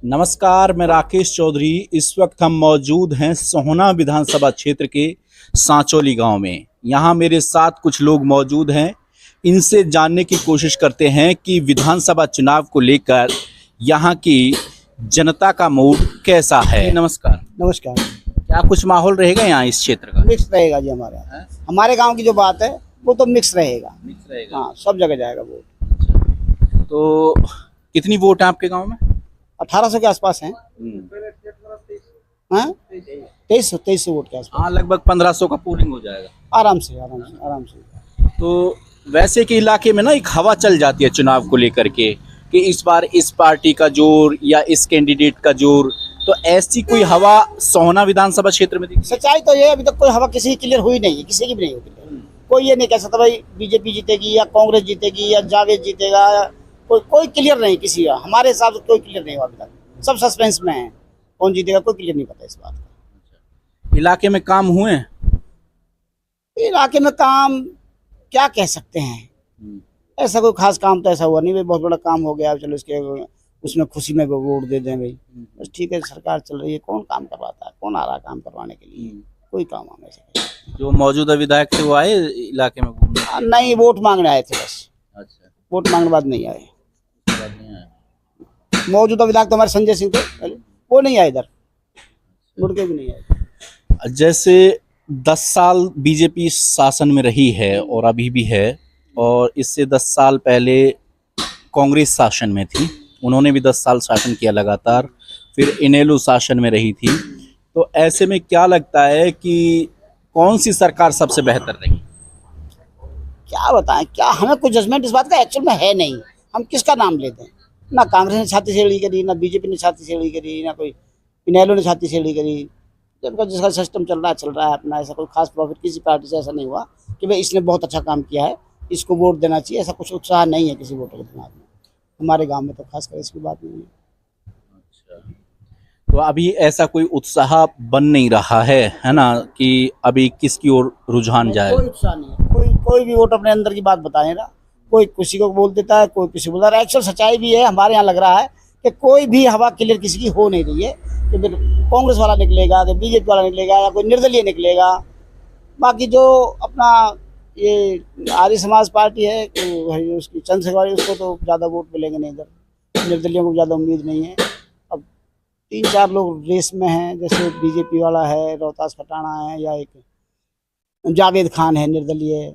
नमस्कार, मैं राकेश चौधरी। इस वक्त हम मौजूद हैं सोहना विधानसभा क्षेत्र के सांचौली गांव में। यहां मेरे साथ कुछ लोग मौजूद हैं। इनसे जानने की कोशिश करते हैं कि विधानसभा चुनाव को लेकर यहां की जनता का मूड कैसा है। नमस्कार। नमस्कार। क्या कुछ माहौल रहेगा यहाँ इस क्षेत्र का? मिक्स रहेगा जी। हमारे यहाँ हमारे गांव की जो बात है वो तो मिक्स रहेगा। मिक्स रहेगा। हाँ, सब जगह जाएगा वोट। तो कितनी वोट है आपके गाँव में? 1800 के आसपास हैं। हाँ, 2300 वोट के आसपास। हाँ, लगभग 1500 का पोलिंग हो जाएगा। आराम से आराम से आराम से। तो वैसे के इलाके में ना एक हवा चल जाती है चुनाव को लेकर के कि इस बार इस पार्टी का जोर या इस कैंडिडेट का जोर। तो ऐसी कोई हवा सोहना विधानसभा क्षेत्र में दिखी? सच्चाई तो ये, अभी तक कोई हवा किसी की क्लियर हुई नहीं है, किसी की भी नहीं हुई क्लियर। कोई ये नहीं कह सकता भाई बीजेपी जीतेगी या कांग्रेस जीतेगी या जावेद जीतेगा। कोई क्लियर नहीं किसी का। हमारे हिसाब से कोई क्लियर नहीं हुआ अभी तक। सब सस्पेंस में है, कौन जीतेगा कोई क्लियर नहीं पता इस बात का। इलाके में काम हुए हैं? इलाके में काम क्या कह सकते हैं, ऐसा कोई खास काम तो ऐसा हुआ नहीं भाई। बहुत बड़ा काम हो गया, चलो इसके उसमें खुशी में वोट दे दें भाई, बस ठीक है। सरकार चल रही है, कौन काम करवाता है, कौन आ रहा है काम करवाने के लिए? कोई काम हमें। जो मौजूदा विधायक थे वो आए इलाके में घूमने? नहीं, वोट मांगने आए थे बस। अच्छा, वोट मांगने बाद नहीं आए। बाद नहीं आए। मौजूदा विधायक तो हमारे संजय सिंह थे पहले, वो नहीं आए इधर, मुड़ के भी नहीं आए। जैसे 10 साल बीजेपी शासन में रही है और अभी भी है, और इससे 10 साल पहले कांग्रेस शासन में थी, उन्होंने भी 10 साल शासन किया लगातार, फिर इनेलो शासन में रही थी। तो ऐसे में क्या लगता है कि कौन सी सरकार सबसे बेहतर रही? क्या बताएं, क्या हमें कोई जजमेंट इस बात का एक्चुअल में है नहीं। हम किसका नाम लेते हैं? ना कांग्रेस ने छाती सेड़ी करी, ना बीजेपी ने छाती सेड़ी करी, ना कोई इनेलो ने छाती सेड़ी करी। जिनका जिसका सिस्टम चल रहा है अपना। ऐसा कोई खास प्रॉफिट किसी पार्टी से ऐसा नहीं हुआ कि भाई इसने बहुत अच्छा काम किया है, इसको वोट देना चाहिए। ऐसा कुछ उत्साह नहीं है किसी वोटर के दिमाग में। हमारे गांव में तो खासकर इसकी बात नहीं है। अच्छा, तो अभी ऐसा कोई उत्साह बन नहीं रहा है ना, कि अभी किसकी ओर रुझान जाए? कोई उत्साह नहीं है। कोई भी वोट अपने अंदर की बात बताए ना, कोई किसी को बोल देता है, कोई किसी को बोल रहा है। एक्चुअल सच्चाई भी है, हमारे यहाँ लग रहा है कि कोई भी हवा क्लियर किसी की हो नहीं रही है कि फिर कांग्रेस वाला निकलेगा, कि बीजेपी वाला निकलेगा, या कोई निर्दलीय निकलेगा। बाकी जो अपना ये आर्य समाज पार्टी है तो उसकी चंद्रशेखर, उसको तो ज़्यादा वोट मिलेंगे नहीं इधर। निर्दलियों को ज़्यादा उम्मीद नहीं है। अब 3-4 लोग रेस में हैं, जैसे बीजेपी वाला है, रोहतास खटाना है, या एक जावेद खान है निर्दलीय,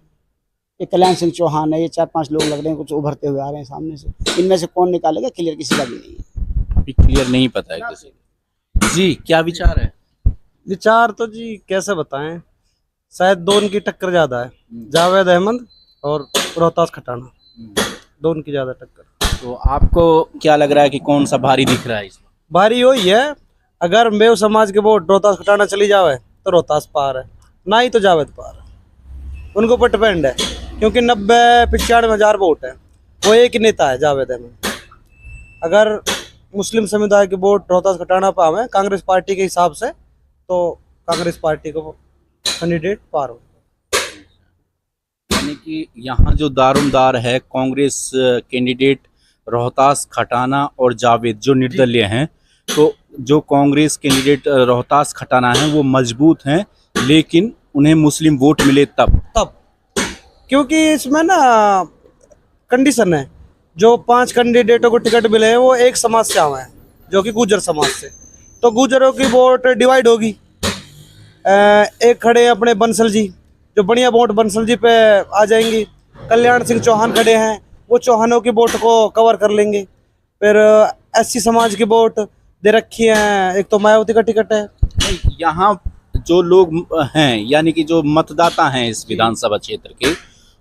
एक कल्याण सिंह चौहान है। ये 4-5 लोग लग रहे हैं कुछ उभरते हुए आ रहे हैं सामने से। इनमें से कौन निकालेगा क्लियर किसी का भी नहीं है। अभी क्लियर नहीं पता है किसी को। जी, क्या विचार है? विचार तो जी कैसे बताएं, शायद दो उनकी टक्कर ज्यादा है, जावेद अहमद और रोहतास खटाना, दो उनकी ज्यादा टक्कर। तो आपको क्या लग रहा है कि कौन सा भारी दिख रहा है इसमें? भारी वही है, अगर मेव समाज के वोट रोहतास खटाना चली जावे तो रोहतास पार है, ना ही तो जावेद पार है। उनको पर डिपेंड है, क्योंकि 90-95 हजार वोट है। वो एक ही नेता है जावेद अहमद। अगर मुस्लिम समुदाय के वोट रोहतास खटाना पावे कांग्रेस पार्टी के हिसाब से, तो कांग्रेस पार्टी को कैंडिडेट पार हो। यानी कि यहाँ जो दारोमदार है कांग्रेस कैंडिडेट रोहतास खटाना और जावेद जो निर्दलीय हैं, तो जो कांग्रेस कैंडिडेट रोहतास खटाना है वो मजबूत हैं, लेकिन उन्हें मुस्लिम वोट मिले तब क्योंकि इसमें ना कंडीशन है, जो 5 कैंडिडेटों को टिकट मिले हैं वो एक समाज से आए हैं, जो कि गुर्जर समाज से। तो गुर्जरों की वोट डिवाइड होगी। एक खड़े हैं अपने बंसल जी, जो बढ़िया वोट बंसल जी पे आ जाएंगी। कल्याण सिंह चौहान खड़े हैं, वो चौहानों की वोट को कवर कर लेंगे। फिर एससी समाज की वोट दे रखी है, एक तो मायावती का टिकट है। यहाँ जो लोग हैं, यानी कि जो मतदाता हैं इस विधानसभा क्षेत्र के,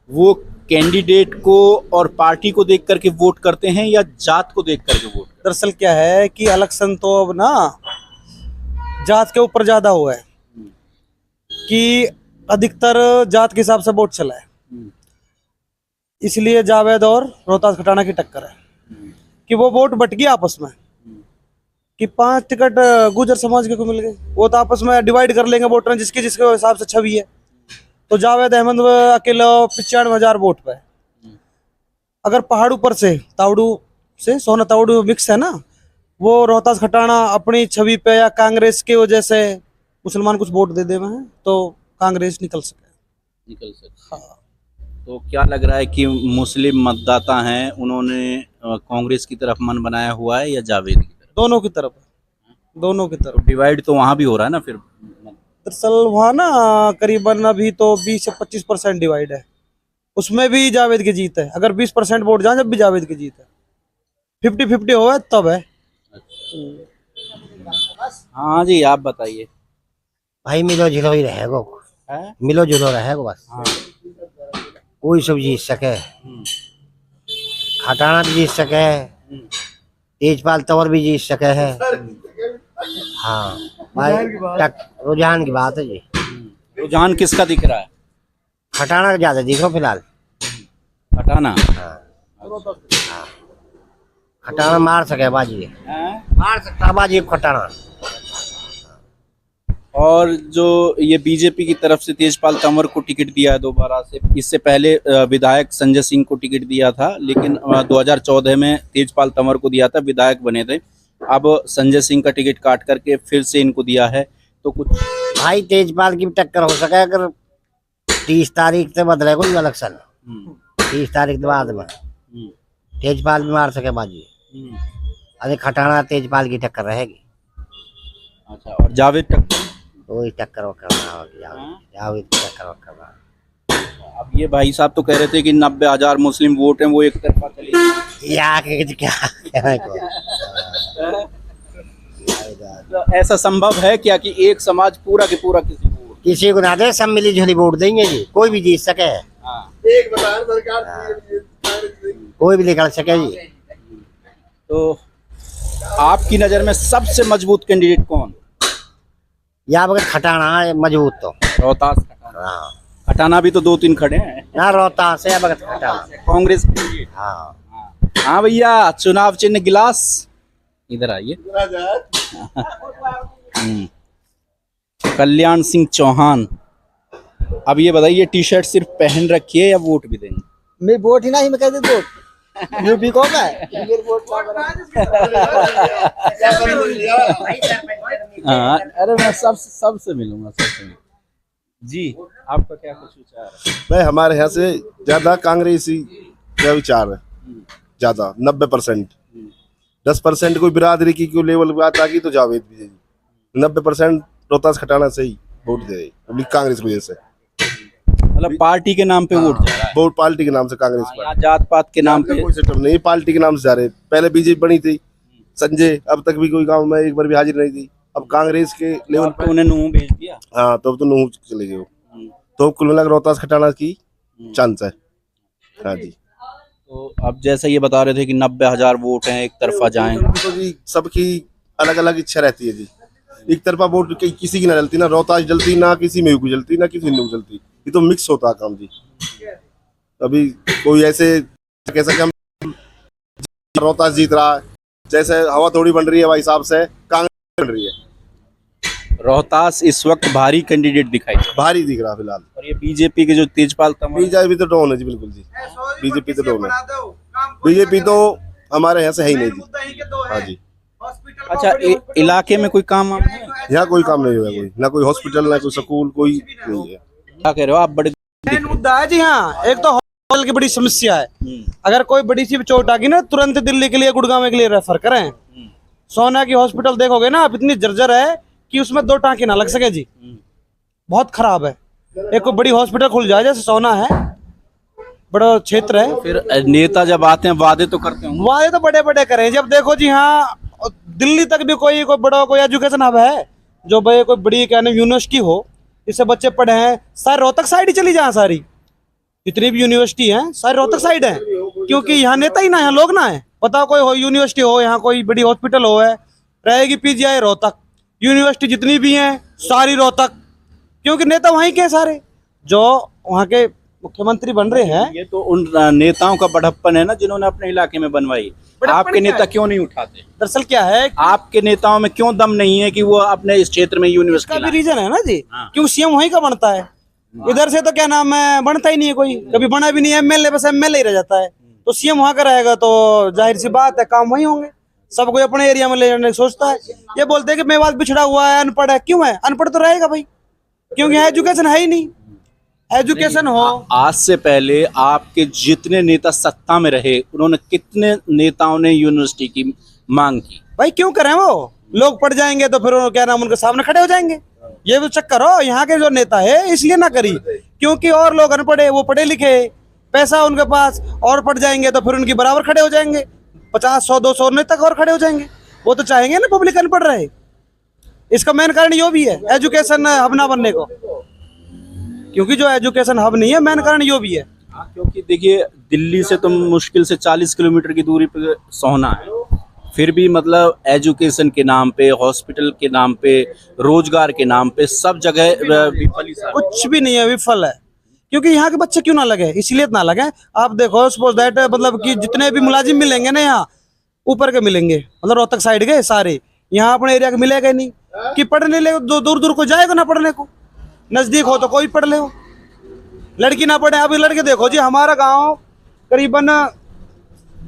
वो कैंडिडेट को और पार्टी को देख करके वोट करते हैं या जात को देख करके वोट? दरअसल क्या है कि इलेक्शन तो अब ना जात के ऊपर ज्यादा हुआ है, कि अधिकतर जात के हिसाब से वोट चला है। इसलिए जावेद और रोहतास खटाना की टक्कर है, कि वो वोट बट गई आपस में, कि 5 टिकट गुर्जर समाज के को मिल गए। वो तो आपस में डिवाइड कर लेंगे वोटर, जिसके जिसके हिसाब से छवि है। तो जावेद अहमद अकेला 95 हजार वोट पे। अगर पहाड़ ऊपर से तावड़ू से सोना तावड़ू मिक्स है ना, वो रोहतास खटाना अपनी छवि पे या कांग्रेस की वजह से मुसलमान कुछ वोट दे देवे हैं तो कांग्रेस निकल सके। निकल सकते हैं। तो क्या लग रहा है कि मुस्लिम मतदाता हैं उन्होंने कांग्रेस की तरफ मन बनाया हुआ है या जावेद की तरफ? दोनों की तरफ, दोनों की तरफ। तो डिवाइड तो वहां भी हो रहा है ना फिर। दरअसल वहाँ ना करीबन अभी तो 20 से 25% डिवाइड है, उसमें भी जावेद की जीत है। अगर 20% वोट जाए जब भी जावेद की जीत है, 50-50 हो तब है। हाँ जी, आप बताइए। भाई मिलो जुलो ही रहेगो, है? मिलो जुलो रहेगो बस। हाँ। कोई सब जीत सके, खटाना भी जीत सके, तेजपाल तंवर भी जीत सके है। हाँ भाई, रुझान की बात है जी। रुझान किसका दिख रहा है? खटाना का ज्यादा दिख रहा फिलहाल। हटाना। खटाना मार सके बाजी, हैं? मार सकता बाजी खटाना। और जो ये बीजेपी की तरफ से तेजपाल तंवर को टिकट दिया है दोबारा से, इससे पहले विधायक संजय सिंह को टिकट दिया था, लेकिन 2014 में तेजपाल तंवर को दिया था, विधायक बने थे। अब संजय सिंह का टिकट काट करके फिर से इनको दिया है, तो कुछ भाई तेजपाल की भी टक्कर हो सके अगर 30 तारीख से बदले कोई इलेक्शन, 30 तारीख के बाद में तेजपाल भी मार सके बाजी। अरे खटाना तेजपाल की टक्कर रहेगी। अच्छा, और जावेद टक्कर? वही टक्कर करना होगी, जावेद की टक्कर करना। अब ये भाई साहब तो कह रहे थे कि 90,000 मुस्लिम वोट हैं वो एक तरफा चले या क्या कहने को। तो ऐसा संभव है क्या कि एक समाज पूरा के पूरा किसी को ना दे, सब मिली जुली वोट देंगे जी, कोई भी जीत सके। एक बता सरकार कोई भी निकल सके जी। तो आपकी नजर में सबसे मजबूत कैंडिडेट कौन? या बगैर खटाना है मजबूत तो रोहतास खटाना। हाँ, खटाना भी तो 2-3 खड़े हैं ना रोहतास है बगैर खटाना। कांग्रेस के। हाँ हाँ भैया, चुनाव चिन्ह गिलास, इधर आइए। कल्याण सिंह चौहान, अब ये बताइए टी शर्ट सिर्फ पहन रखी है या वोट भी देंगे? मैं वोट ही नहीं, मैं कहते वोट यूपी को मैं हाँ, अरे मैं सबसे मिलूंगा, सबसे मिलूंगा। जी, आपका क्या कुछ विचार है? भाई हमारे यहाँ से ज्यादा कांग्रेसी का विचार है, ज्यादा 90%। 10% कोई बिरादरी की कोई लेवल बात आ गई तो जावेद भी देगी। 90% रोहतास खटाना से ही वोट दे रही कांग्रेस की वजह से। मतलब पार्टी के नाम पे वोट जा रहा है? वोट पार्टी के नाम से कांग्रेस हाँ, यहाँ जात पात के नाम पे कोई सिस्टम नहीं, पार्टी के नाम से जा रहे। पहले बीजेपी बनी थी, संजय अब तक भी कोई गांव में एक बार भी हाजिर नहीं थी। अब कांग्रेस के लेवल पे उन्हें नूह भेज दिया। हाँ, तब तो नूह चले गए। तो कुल मिलाकर रोहतास खटाना की चांस है। हाँ जी। तो अब जैसा ये बता रहे थे कि 90,000 वोट हैं, एक तरफा जाएं। तो जी सबकी अलग अलग इच्छा रहती है जी। एक तरफा वोट किसी की ना जलती, ना रोहतास जलती, ना किसी में को जलती, ना किसी हिंदू को जलती। ये तो मिक्स होता है काम जी। अभी कोई ऐसे कह सकते हम रोहतास जीत रहा है, जैसे हवा थोड़ी बन रही है भाई साहब से कांग्रेस बन रही है। रोहतास इस वक्त भारी कैंडिडेट दिखाई दे, भारी दिख रहा फिलहाल। और ये बीजेपी के जो तेजपाल तंवर, बीजेपी तो डाउन है जी, बिल्कुल जी। बीजेपी तो डाउन है, बीजेपी तो हमारे यहाँ से है ही नहीं जी। हाँ जी। अच्छा, इलाके में कोई काम वाम है? यहाँ कोई काम नहीं हुआ, कोई ना कोई हॉस्पिटल, ना कोई स्कूल, कोई नहीं है। क्या कह रहे हो आप? बड़े मेन मुद्दा है जी। हाँ, एक तो हॉस्पिटल की बड़ी समस्या है। अगर कोई बड़ी सी चोट आ गई ना, तुरंत दिल्ली के लिए, गुड़गांव के लिए रेफर करें। सोना की हॉस्पिटल देखोगे ना आप, इतनी जर्जर है कि उसमें 2 टांके ना लग सके जी, बहुत खराब है। एक कोई बड़ी हॉस्पिटल खुल जाए, जैसे सोना है, बड़ा क्षेत्र है। फिर नेता जब आते हैं वादे तो करते हैं, वादे तो बड़े बड़े करें। जब देखो जी, हाँ दिल्ली तक भी कोई बड़ा कोई एजुकेशन हब है, जो भाई कोई बड़ी क्या नाम यूनिवर्सिटी हो, इससे बच्चे पढ़े हैं। सारे रोहतक साइड ही चली जाए, सारी जितनी भी यूनिवर्सिटी हैं सारे रोहतक साइड है, क्योंकि यहाँ नेता ही ना है, लोग ना है। बताओ कोई हो यूनिवर्सिटी हो, यहाँ कोई बड़ी हॉस्पिटल हो, है रहेगी पीजीआई रोहतक, यूनिवर्सिटी जितनी भी हैं सारी रोहतक, क्योंकि नेता वहीं के सारे जो वहाँ के मुख्यमंत्री बन रहे हैं। ये तो उन नेताओं का बड़प्पन है ना, जिन्होंने अपने इलाके में बनवाई। आपके नेता क्यों नहीं उठाते? दरअसल क्या है, आपके नेताओं में क्यों दम नहीं है कि वो अपने इस क्षेत्र में यूनिवर्सिटी इसका भी लाएं? रीजन है ना जी, हाँ। क्यों सीएम वहीं का बनता है, इधर से तो क्या नाम है बनता ही नहीं है, कोई कभी बना भी नहीं है। एमएलए बस एमएलए ही रह जाता है, तो सीएम वहां का रहेगा तो जाहिर सी बात है काम वहीं होंगे। सबको अपने एरिया में ले जाने की सोचता है। ये बोलते हैं कि मेवात पिछड़ा हुआ है, अनपढ़ है। क्यों है? अनपढ़ तो रहेगा भाई, क्योंकि यहाँ एजुकेशन है ही नहीं। एजुकेशन हो। आज से पहले आपके जितने नेता सत्ता में रहे, उन्होंने कितने नेताओं ने यूनिवर्सिटी की मांग की? भाई क्यों करें? वो लोग पढ़ जाएंगे तो फिर क्या नाम, उनके सामने खड़े हो जाएंगे। ये भी चक्कर हो यहाँ के जो नेता है, इसलिए ना करी, क्योंकि और लोग अनपढ़े, वो पढ़े लिखे, पैसा उनके पास, और पढ़ जाएंगे तो फिर उनकी बराबर खड़े हो जाएंगे, 50, 100, 200 नेता और खड़े हो जाएंगे। वो तो चाहेंगे ना पब्लिक अनपढ़ रहे। इसका मेन कारण यो भी है, एजुकेशन हब ना बनने को, क्योंकि जो एजुकेशन हब नहीं है, मेन कारण यो भी है। क्योंकि देखिए, दिल्ली से तो मुश्किल से 40 किलोमीटर की दूरी पे सोहना है, फिर भी मतलब एजुकेशन के नाम पे, हॉस्पिटल के नाम पे, रोजगार के नाम पे सब जगह विफल ही सारा। कुछ भी नहीं है, विफल है। क्योंकि यहाँ के बच्चे क्यों ना लगे? इसलिए ना लगे। आप देखो, सपोज दैट, मतलब कि जितने भी मुलाजिम मिलेंगे ना यहाँ, ऊपर के मिलेंगे, मतलब रोहतक साइड के सारे, यहाँ अपने एरिया के मिलेगा नहीं। कि पढ़ने ले दूर दूर को जाएगा ना पढ़ने को, नजदीक हो तो कोई पढ़ ले हो, लड़की ना पढ़े। अभी लड़के देखो जी, हमारा गांव करीबन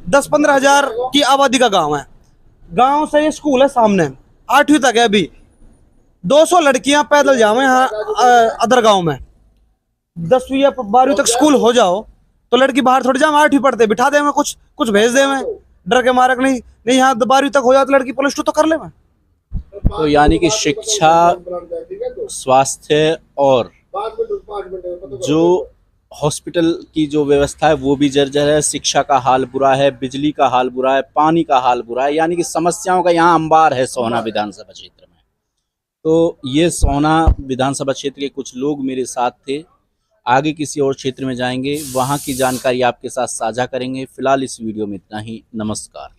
10-15 हजार की आबादी का गांव है। गांव से ये स्कूल है सामने, 8वीं तक है। अभी 200 लड़कियां पैदल जावे यहाँ अदर गांव में। 10वीं या 12वीं तक स्कूल हो जाओ तो लड़की बाहर थोड़ी जाए, 8वीं पढ़ते, बिठा दे में कुछ भेज दे में, डर के मारक नहीं यहाँ 12वीं तक हो जाओ तो लड़की +2 तो कर ले में। तो यानी कि शिक्षा, स्वास्थ्य और जो हॉस्पिटल की जो व्यवस्था है वो भी जर्जर है, शिक्षा का हाल बुरा है, बिजली का हाल बुरा है, पानी का हाल बुरा है, यानी कि समस्याओं का यहाँ अंबार है सोहना विधानसभा क्षेत्र में। तो ये सोहना विधानसभा क्षेत्र के कुछ लोग मेरे साथ थे। आगे किसी और क्षेत्र में जाएंगे, वहाँ की जानकारी आपके साथ साझा करेंगे। फिलहाल इस वीडियो में इतना ही। नमस्कार।